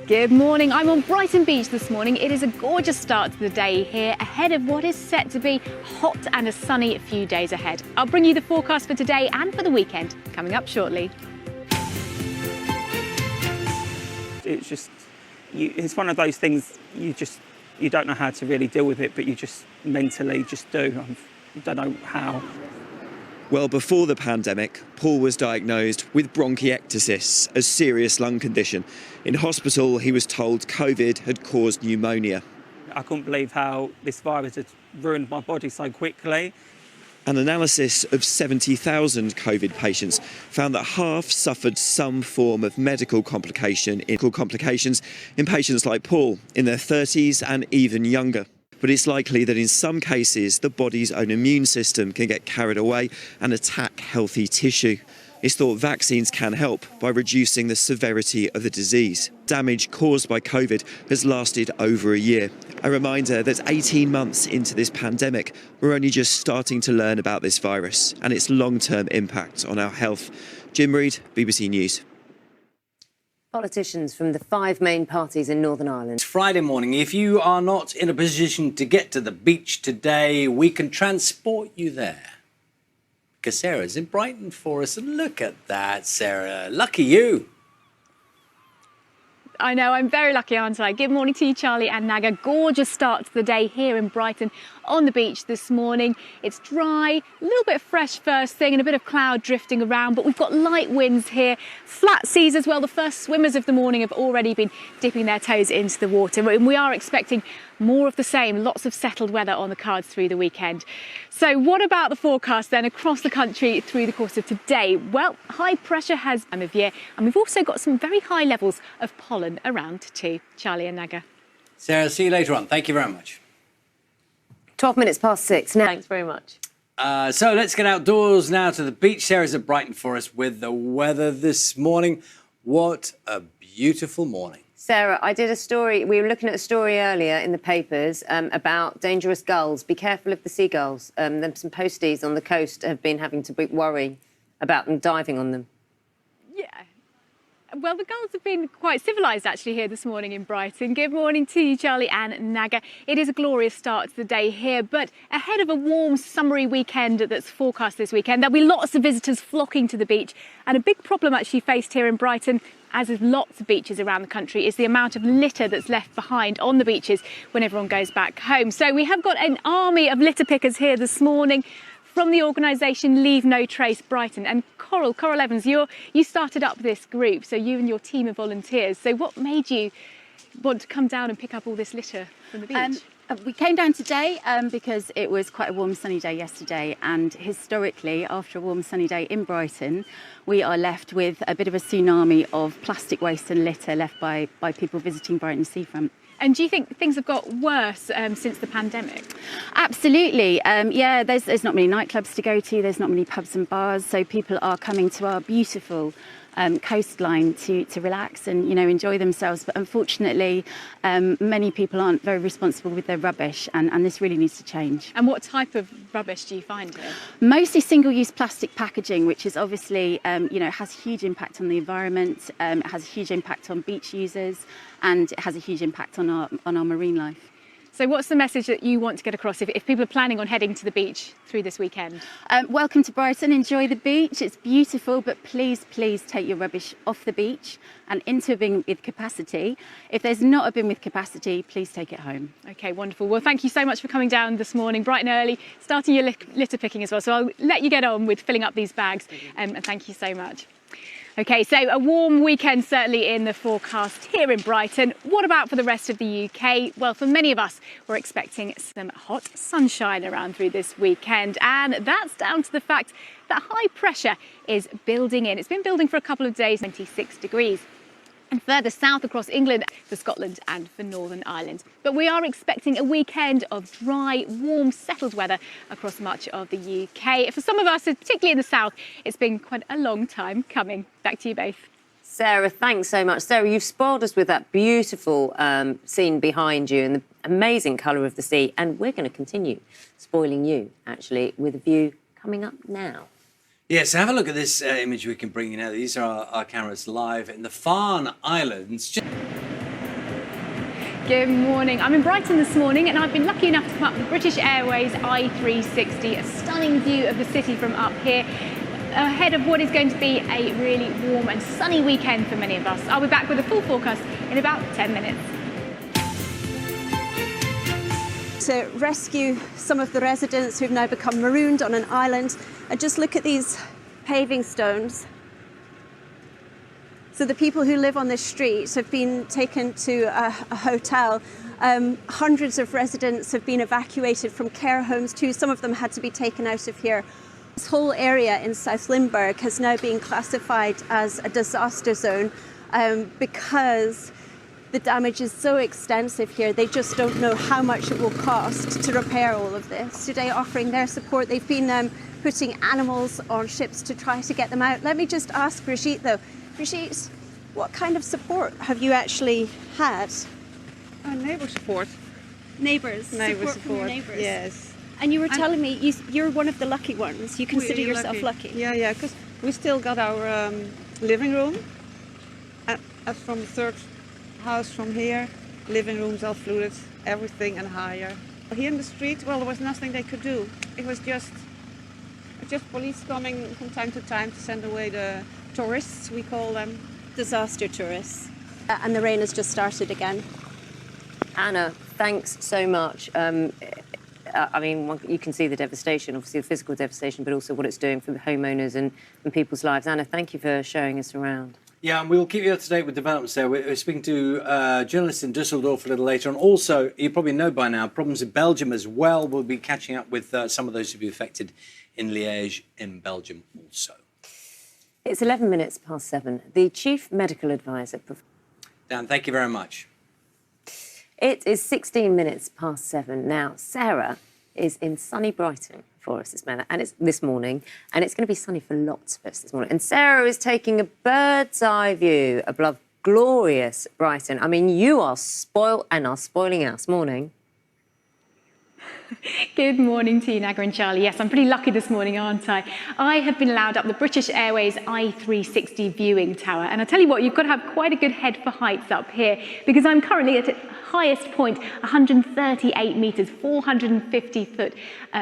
Good morning. I'm on Brighton Beach this morning. It is a gorgeous start to the day here, ahead of what is set to be hot and a sunny few days ahead. I'll bring you the forecast for today and for the weekend coming up shortly. It's just, it's one of those things you don't know how to really deal with it, but you just mentally just do. I don't know how. Well, before the pandemic, Paul was diagnosed with bronchiectasis, a serious lung condition. In hospital, he was told COVID had caused pneumonia. I couldn't believe how this virus had ruined my body so quickly. An analysis of 70,000 COVID patients found that half suffered some form of medical complications in patients like Paul, in their 30s and even younger. But it's likely that in some cases, the body's own immune system can get carried away and attack healthy tissue. It's thought vaccines can help by reducing the severity of the disease. Damage caused by COVID has lasted over a year. A reminder that 18 months into this pandemic, we're only just starting to learn about this virus and its long-term impact on our health. Jim Reid, BBC News. Politicians from the 5 main parties in Northern Ireland. It's Friday morning. If you are not in a position to get to the beach today, we can transport you there. Because Sarah's in Brighton for us. And look at that, Sarah. Lucky you. I know, I'm very lucky, aren't I? Good morning to you, Charlie and Naga. Gorgeous start to the day here in Brighton on the beach this morning. It's dry, a little bit fresh first thing and a bit of cloud drifting around, but we've got light winds here, flat seas as well. The first swimmers of the morning have already been dipping their toes into the water, and we are expecting more of the same, lots of settled weather on the cards through the weekend. So what about the forecast then across the country through the course of today? Well, high pressure has time of year, and we've also got some very high levels of pollen around too. Charlie and Naga. Sarah, see you later on. Thank you very much. 12 minutes past 6 now. Thanks very much. So let's get outdoors now to the beach. Sarah's at Brighton for us with the weather this morning. What a beautiful morning. Sarah, I did a story, we were looking at a story earlier in the papers about dangerous gulls. Be careful of the seagulls. Some posties on the coast have been having to worry about them diving on them. Yeah. Well, the gulls have been quite civilised actually here this morning in Brighton. Good morning to you, Charlie and Naga. It is a glorious start to the day here, but ahead of a warm, summery weekend that's forecast this weekend, there'll be lots of visitors flocking to the beach. And a big problem actually faced here in Brighton, as with lots of beaches around the country, is the amount of litter that's left behind on the beaches when everyone goes back home. So we have got an army of litter pickers here this morning from the organisation Leave No Trace Brighton. And Coral Evans, you started up this group, so you and your team of volunteers. So what made you want to come down and pick up all this litter from the beach? We came down today because it was quite a warm sunny day yesterday, and historically after a warm sunny day in Brighton we are left with a bit of a tsunami of plastic waste and litter left by people visiting Brighton seafront. And do you think things have got worse since the pandemic? Absolutely. Yeah, there's not many nightclubs to go to, there's not many pubs and bars, so people are coming to our beautiful coastline to relax and, enjoy themselves. But unfortunately, many people aren't very responsible with their rubbish, and this really needs to change. And what type of rubbish do you find here? Mostly single-use plastic packaging, which is obviously, has a huge impact on the environment, it has a huge impact on beach users, and it has a huge impact on our marine life. So what's the message that you want to get across if people are planning on heading to the beach through this weekend? Welcome to Brighton, enjoy the beach, it's beautiful, but please take your rubbish off the beach and into a bin with capacity. If there's not a bin with capacity, please take it home. Okay, wonderful. Well, thank you so much for coming down this morning, bright and early, starting your litter picking as well. So I'll let you get on with filling up these bags, and thank you so much. Okay, so a warm weekend certainly in the forecast here in Brighton. What about for the rest of the UK? Well, for many of us, we're expecting some hot sunshine around through this weekend, and that's down to the fact that high pressure is building in. It's been building for a couple of days, 26 degrees. And further south across England, for Scotland and for Northern Ireland. But we are expecting a weekend of dry, warm, settled weather across much of the UK. For some of us, particularly in the south, it's been quite a long time coming. Back to you both. Sarah, thanks so much. Sarah, you've spoiled us with that beautiful scene behind you and the amazing colour of the sea. And we're going to continue spoiling you, actually, with a view coming up now. Yes, have a look at this image we can bring you now. These are our cameras live in the Farne Islands. Good morning. I'm in Brighton this morning and I've been lucky enough to come up the British Airways I-360, a stunning view of the city from up here, ahead of what is going to be a really warm and sunny weekend for many of us. I'll be back with a full forecast in about 10 minutes. To rescue some of the residents who've now become marooned on an island, and just look at these paving stones. So the people who live on this street have been taken to a hotel. Hundreds of residents have been evacuated from care homes too. Some of them had to be taken out of here. This whole area in South Limburg has now been classified as a disaster zone because the damage is so extensive here. They just don't know how much it will cost to repair all of this. Today, offering their support, they've been putting animals on ships to try to get them out. Let me just ask Brigitte though. Brigitte, what kind of support have you actually had? Neighbour support. Neighbours? Neighbour Support from your neighbours? Yes. And you were telling me you're one of the lucky ones. You consider yourself lucky? Yeah, because we still got our living room from the third house from here. Living rooms all flooded, everything and higher. Here in the street, well, there was nothing they could do. It was just police coming from time to time to send away the tourists, we call them. Disaster tourists. And the rain has just started again. Anna, thanks so much. I mean, you can see the devastation, obviously the physical devastation, but also what it's doing for the homeowners and people's lives. Anna, thank you for showing us around. Yeah, and we'll keep you up to date with developments there. We're speaking to journalists in Dusseldorf a little later on. Also, you probably know by now, problems in Belgium as well. We'll be catching up with some of those who've been affected in Liège in Belgium also. It's 11 minutes past 7. The Chief Medical Advisor... Dan, thank you very much. It is 16 minutes past 7 now. Sarah is in sunny Brighton for us this morning, and it's going to be sunny for lots of us this morning. And Sarah is taking a bird's eye view above glorious Brighton. I mean, you are spoiled and are spoiling us. Morning. Good morning to you, Naga and Charlie. Yes, I'm pretty lucky this morning, aren't I? I have been allowed up the British Airways I-360 viewing tower. And I tell you what, you've got to have quite a good head for heights up here, because I'm currently at its highest point, 138 metres, 450 foot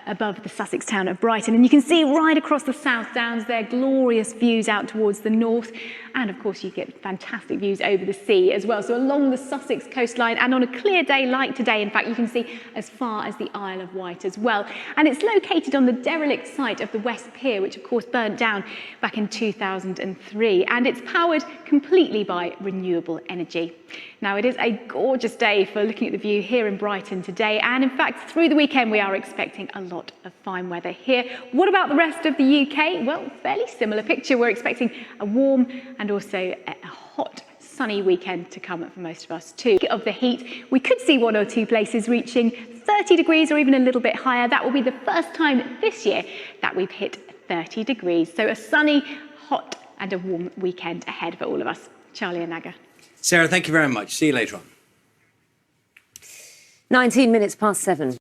above the Sussex town of Brighton. And you can see right across the South Downs there, glorious views out towards the north. And of course, you get fantastic views over the sea as well. So along the Sussex coastline, and on a clear day like today, in fact, you can see as far as the Isle of Wight as well. And it's located on the derelict site of the West Pier, which of course burnt down back in 2003. And it's powered completely by renewable energy. Now, it is a gorgeous day for looking at the view here in Brighton today. And in fact, through the weekend, we are expecting a lot of fine weather here. What about the rest of the UK? Well, fairly similar picture. We're expecting a warm and also a hot, sunny weekend to come for most of us too. Of the heat, we could see one or two places reaching 30 degrees or even a little bit higher. That will be the first time this year that we've hit 30 degrees. So a sunny, hot and a warm weekend ahead for all of us. Charlie and Naga. Sarah, thank you very much. See you later on. 19 minutes past 7.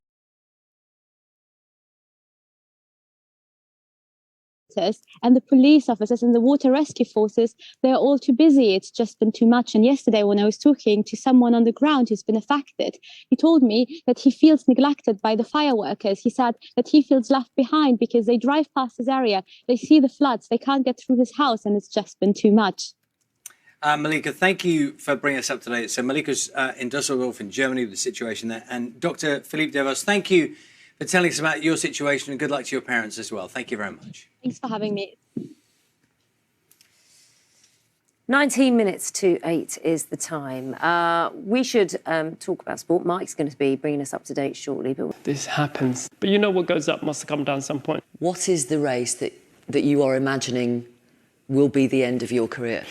And the police officers and the water rescue forces, they're all too busy. It's just been too much. And yesterday, when I was talking to someone on the ground who's been affected, he told me that he feels neglected by the fire workers. He said that he feels left behind because they drive past his area, they see the floods, they can't get through his house, and it's just been too much. Malika, thank you for bringing us up to date. So Malika's in Dusseldorf in Germany with the situation there. And Dr. Philippe Devos, thank you for telling us about your situation, and good luck to your parents as well. Thank you very much. Thanks for having me. 19 minutes to 8 is the time. We should talk about sport. Mike's going to be bringing us up to date shortly. But this happens. But you know what goes up must come down at some point. What is the race that you are imagining will be the end of your career?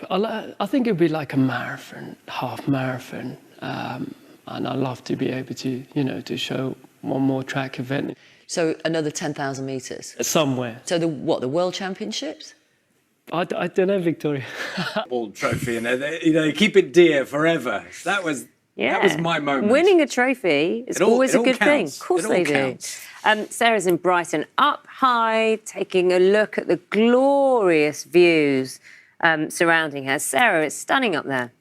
I think it'd be like a marathon, half marathon. And I'd love to be able to, to show one more track event. So another 10,000 metres? Somewhere. So the World Championships? I don't know, Victoria. Ball trophy, and keep it dear forever. That was my moment. Winning a trophy is always a good thing. Of course they do. Sarah's in Brighton, up high, taking a look at the glorious views surrounding her. Sarah, it's stunning up there.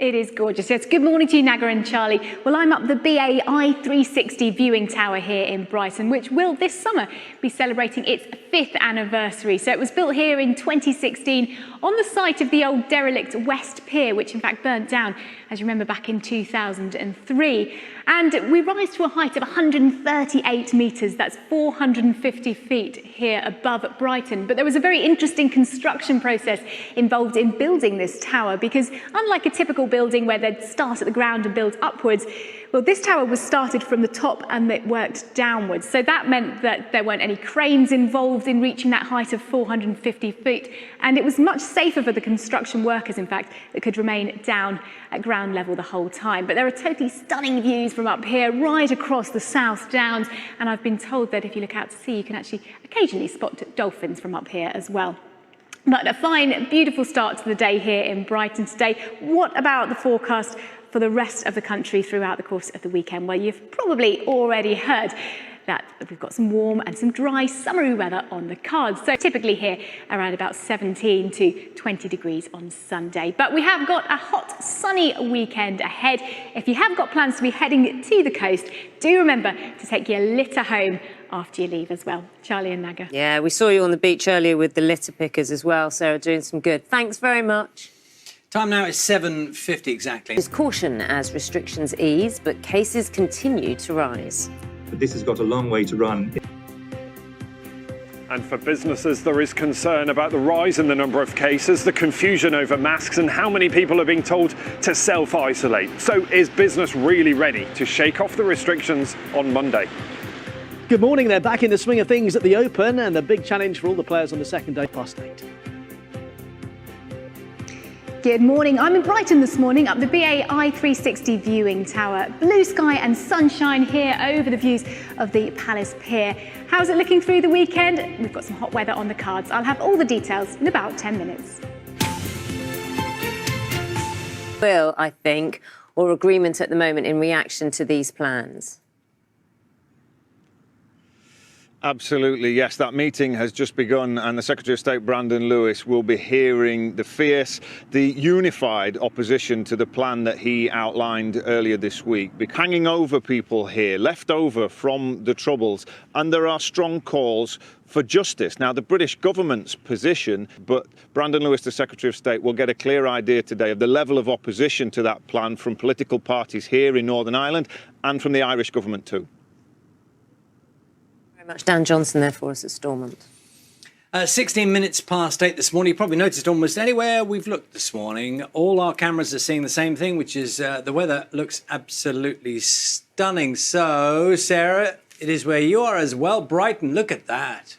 It is gorgeous. Yes, good morning to you, Naga and Charlie. Well, I'm up the BAI 360 viewing tower here in Brighton, which will this summer be celebrating its 5th anniversary. So it was built here in 2016 on the site of the old derelict West Pier, which in fact burnt down, as you remember, back in 2003. And we rise to a height of 138 metres, that's 450 feet here above Brighton. But there was a very interesting construction process involved in building this tower, because unlike a typical building where they'd start at the ground and build upwards, well, this tower was started from the top and it worked downwards. So that meant that there weren't any cranes involved in reaching that height of 450 feet. And it was much safer for the construction workers, in fact, that could remain down at ground level the whole time. But there are totally stunning views from up here, right across the South Downs. And I've been told that if you look out to sea, you can actually occasionally spot dolphins from up here as well. But a fine, beautiful start to the day here in Brighton today. What about the forecast for the rest of the country throughout the course of the weekend? Well, you've probably already heard that we've got some warm and some dry summery weather on the cards. So typically here around about 17 to 20 degrees on Sunday. But we have got a hot, sunny weekend ahead. If you have got plans to be heading to the coast, do remember to take your litter home after you leave as well. Charlie and Naga. Yeah, we saw you on the beach earlier with the litter pickers as well, Sarah, doing some good. Thanks very much. Time now is 7:50 exactly. There's caution as restrictions ease, but cases continue to rise. But this has got a long way to run. And for businesses, there is concern about the rise in the number of cases, the confusion over masks and how many people are being told to self-isolate. So is business really ready to shake off the restrictions on Monday? Good morning, they're back in the swing of things at the Open, and the big challenge for all the players on the second day, +8. Good morning. I'm in Brighton this morning up the BAI 360 viewing tower. Blue sky and sunshine here over the views of the Palace Pier. How's it looking through the weekend? We've got some hot weather on the cards. I'll have all the details in about 10 minutes. Will, I think, or agreement at the moment in reaction to these plans? Absolutely, yes. That meeting has just begun and the Secretary of State, Brandon Lewis, will be hearing the fierce, the unified opposition to the plan that he outlined earlier this week. Hanging over people here, left over from the Troubles, and there are strong calls for justice. Now, the British government's position, but Brandon Lewis, the Secretary of State, will get a clear idea today of the level of opposition to that plan from political parties here in Northern Ireland and from the Irish government too. Much Dan Johnson there for us at Stormont. 16 minutes past 8 this morning. You probably noticed almost anywhere we've looked this morning, all our cameras are seeing the same thing, which is the weather looks absolutely stunning. So, Sarah, it is where you are as well. Brighton, look at that.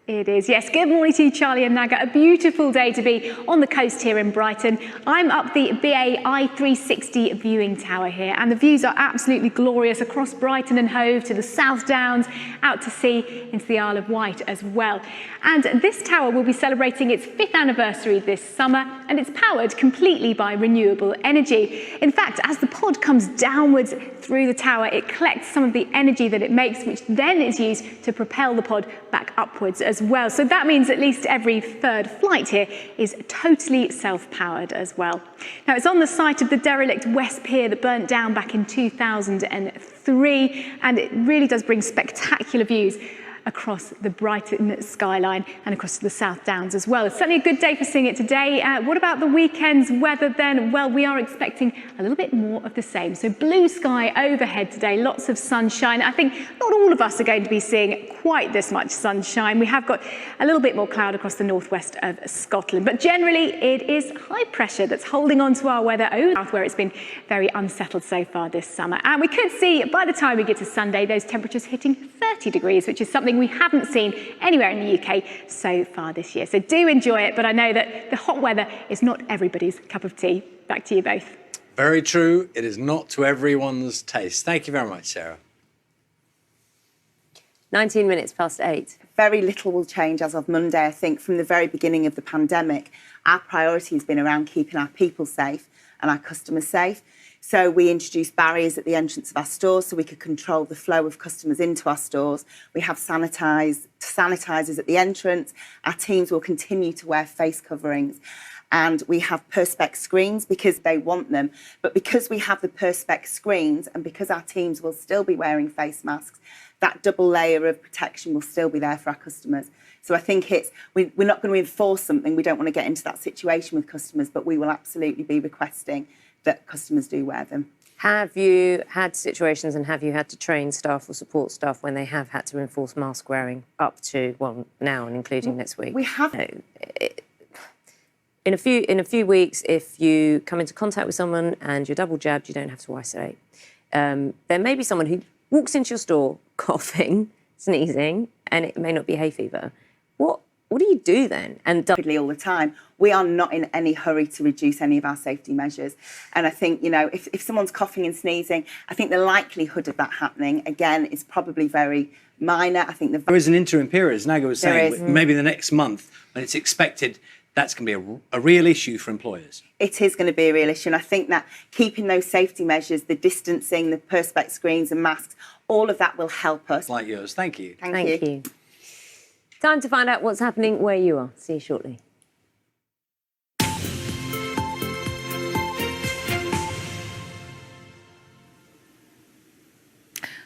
It is, yes. Good morning to you, Charlie and Naga. A beautiful day to be on the coast here in Brighton. I'm up the BAI 360 viewing tower here, and the views are absolutely glorious across Brighton and Hove to the South Downs, out to sea into the Isle of Wight as well. And this tower will be celebrating its 5th anniversary this summer, and it's powered completely by renewable energy. In fact, as the pod comes downwards through the tower, it collects some of the energy that it makes, which then is used to propel the pod back upwards as well. So that means at least every third flight here is totally self-powered as well. Now, it's on the site of the derelict West Pier that burnt down back in 2003, and it really does bring spectacular views across the Brighton skyline and across the South Downs as well. It's certainly a good day for seeing it today. What about the weekend's weather then? Well, we are expecting a little bit more of the same. So blue sky overhead today, lots of sunshine. I think not all of us are going to be seeing quite this much sunshine. We have got a little bit more cloud across the northwest of Scotland, but generally it is high pressure that's holding on to our weather over south, where it's been very unsettled so far this summer. And we could see by the time we get to Sunday, those temperatures hitting 30 degrees, which is something we haven't seen anywhere in the UK so far this year. So do enjoy it, but I know that the hot weather is not everybody's cup of tea. Back to you both. Very true. It is not to everyone's taste. Thank you very much, Sarah. 19 minutes past 8. Very little will change as of Monday. I think from the very beginning of the pandemic, our priority has been around keeping our people safe and our customers safe. So we introduced barriers at the entrance of our stores so we could control the flow of customers into our stores. We have sanitisers at the entrance. Our teams will continue to wear face coverings. And we have perspex screens because they want them. But because we have the perspex screens and because our teams will still be wearing face masks, that double layer of protection will still be there for our customers. So I think we're not going to enforce something. We don't want to get into that situation with customers, but we will absolutely be requesting that customers do wear them. Have you had situations and have you had to train staff or support staff when they have had to enforce mask wearing up to, well, now and including next week? We have. In a few weeks, if you come into contact with someone and you're double jabbed, you don't have to isolate. There may be someone who walks into your store coughing, sneezing, and it may not be hay fever. What do you do then? And all the time, we are not in any hurry to reduce any of our safety measures. And I think, you know, if someone's coughing and sneezing, I think the likelihood of that happening, again, is probably very minor. I think there is an interim period, as Naga was saying, is. maybe the next month, and it's expected that's going to be a real issue for employers. It is going to be a real issue. And I think that keeping those safety measures, the distancing, the perspex screens and masks, all of that will help us. Like yours. Thank you. Thank you. Time to find out what's happening where you are. See you shortly.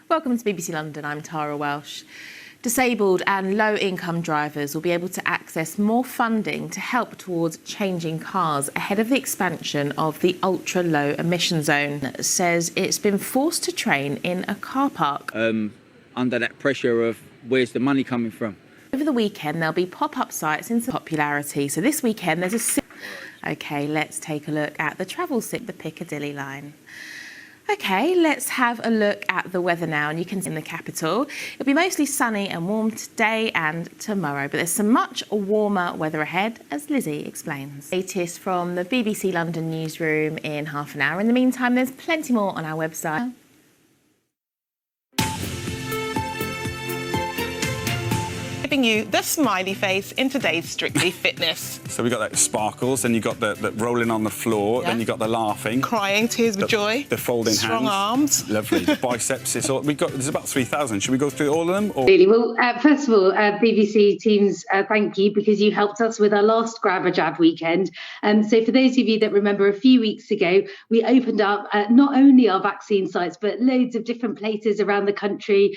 Welcome to BBC London, I'm Tara Welsh. Disabled and low-income drivers will be able to access more funding to help towards changing cars ahead of the expansion of the ultra-low emission zone. It says it's been forced to train in a car park. Under that pressure of where's the money coming from? Over the weekend, there'll be pop-up sites in popularity. So this weekend, there's OK, let's take a look at the travel site, the Piccadilly line. OK, let's have a look at the weather now, and you can see in the capital. It'll be mostly sunny and warm today and tomorrow, but there's some much warmer weather ahead, as Lizzie explains. Latest from the BBC London newsroom in half an hour. In the meantime, there's plenty more on our website. Giving you the smiley face in today's Strictly Fitness. So we got that sparkles, and you got the rolling on the floor, then you got the laughing, crying, tears with joy, the folding strong hands, arms, lovely, the biceps. It's all there's about 3,000. Should we go through all of them? Or? Really well. First of all, BBC teams, thank you because you helped us with our last Grab a Jab weekend. So for those of you that remember, a few weeks ago we opened up not only our vaccine sites but loads of different places around the country,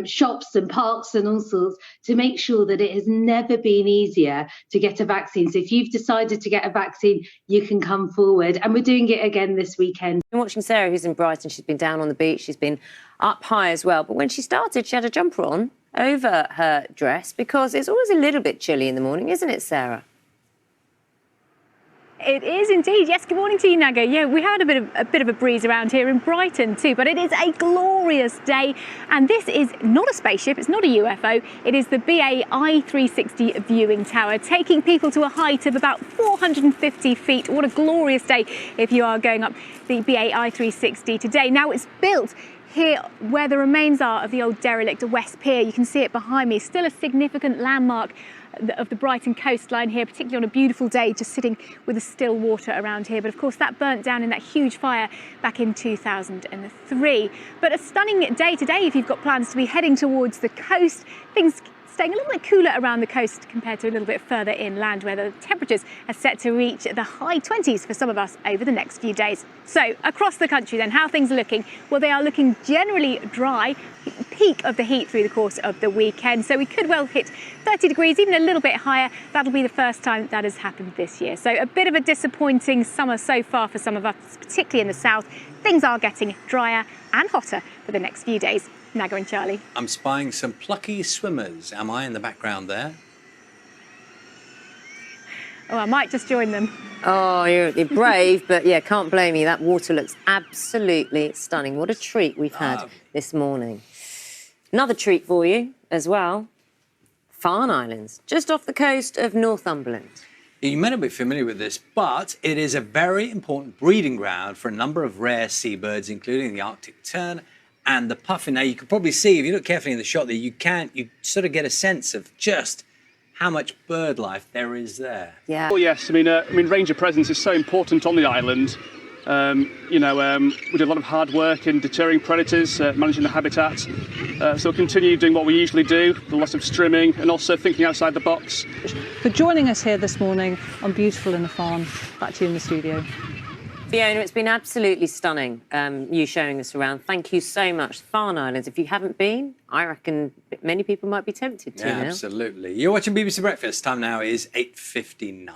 shops and parks and all sorts, to make sure that it has never been easier to get a vaccine. So if you've decided to get a vaccine, you can come forward. And we're doing it again this weekend. I'm watching Sarah, who's in Brighton. She's been down on the beach. She's been up high as well. But when she started, she had a jumper on over her dress because it's always a little bit chilly in the morning, isn't it, Sarah? It is indeed. Yes, good morning to you, Naga. Yeah, we had a bit of a breeze around here in Brighton too, but it is a glorious day. And this is not a spaceship, it's not a UFO. It is the BA I-360 viewing tower, taking people to a height of about 450 feet. What a glorious day if you are going up the BA I-360 today. Now, it's built here where the remains are of the old derelict West Pier. You can see it behind me. Still a significant landmark of the Brighton coastline here, particularly on a beautiful day, just sitting with the still water around here. But of course that burnt down in that huge fire back in 2003. But a stunning day today if you've got plans to be heading towards the coast. Things staying a little bit cooler around the coast compared to a little bit further inland, where the temperatures are set to reach the high 20s for some of us over the next few days. So across the country then, how things are looking? Well, they are looking generally dry, peak of the heat through the course of the weekend. So we could well hit 30 degrees, even a little bit higher. That'll be the first time that has happened this year. So a bit of a disappointing summer so far for some of us, particularly in the south. Things are getting drier and hotter for the next few days. Naga and Charlie. I'm spying some plucky swimmers. Am I in the background there? Oh, I might just join them. Oh, you're brave, but yeah, can't blame you. That water looks absolutely stunning. What a treat we've had this morning. Another treat for you as well. Farne Islands, just off the coast of Northumberland. You may not be familiar with this, but it is a very important breeding ground for a number of rare seabirds, including the Arctic tern and the puffin. Now, you can probably see, if you look carefully in the shot there, you sort of get a sense of just how much bird life there is there. Yeah. Oh, yes. I mean, ranger presence is so important on the island. We did a lot of hard work in deterring predators, managing the habitat. So we'll continue doing what we usually do, a lot of strimming and also thinking outside the box. For joining us here this morning on Beautiful in the Farm. Back to you in the studio. Fiona, it's been absolutely stunning, you showing us around. Thank you so much. Farne Islands, if you haven't been, I reckon many people might be tempted to now. Absolutely. You're watching BBC Breakfast. Time now is 8:59.